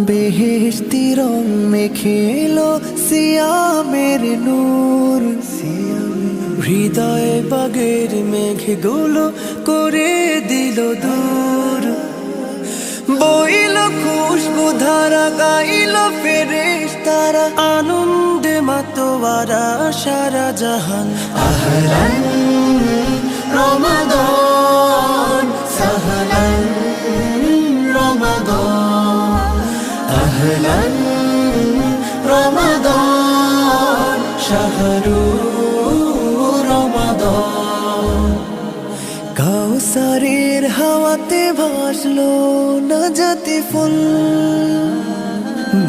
বেহেশতি রং মেখেলো সিয়ামের নূর, হৃদয়ে বাগের মেঘগুলো করে দিল দূর। বইল খুশবু ধারা, গাইল ফেরেশতারা, আনন্দে মাতোয়ারা সারা জাহান। আহলান রমাদান সাহলান রমাদান, আহলান রমাদান শাহরু রমাদান। কাউসারের হাওয়াতে ভাসলো নাজাতে ফুল,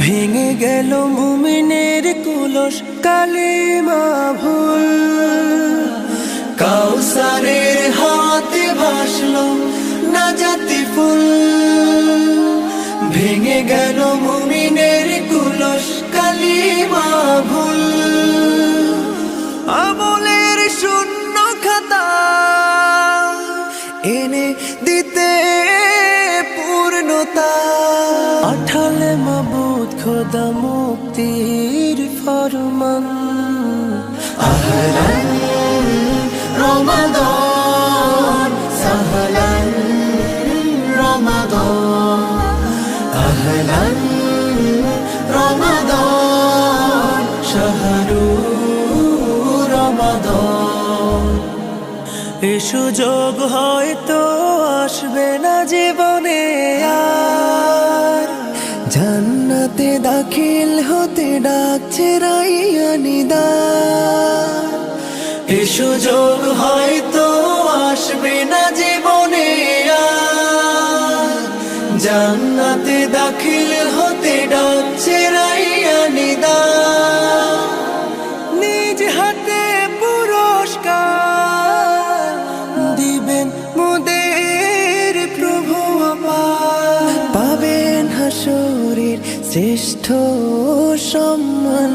ভেঙে গেল মুমিনের কুলস কালিমা ভুল। কাউসারের হাওয়াতে ভাসলো নাজাতে ফুল, ভেঙে গেল মুমিনের কুলস কালিমা ভুল। আমলের শূন্য খাতা এনে দিতে পূর্ণতা, পাঠালে মাবুদ খোদা মুক্তির ফরমান। আহলান রমাদান সাহলান রমাদান, আহলান রমাদান শাহরু রমাদান। এ সুযোগ হয়তো আসবে না জীবনে আর, জান্নাতে দাখিল হতে ডাকছে রাইয়ানি দ্বার। এ সুযোগ হয়তো আসবে না জীবনে আর, জান্নাতে দাখিল হতে ডাকছে রাইয়ানি দ্বার। নিজ হাতে পুরস্কার দিবেন মোদের প্রভু আমার, পাবেন হাসরের শ্রেষ্ঠ সম্মান।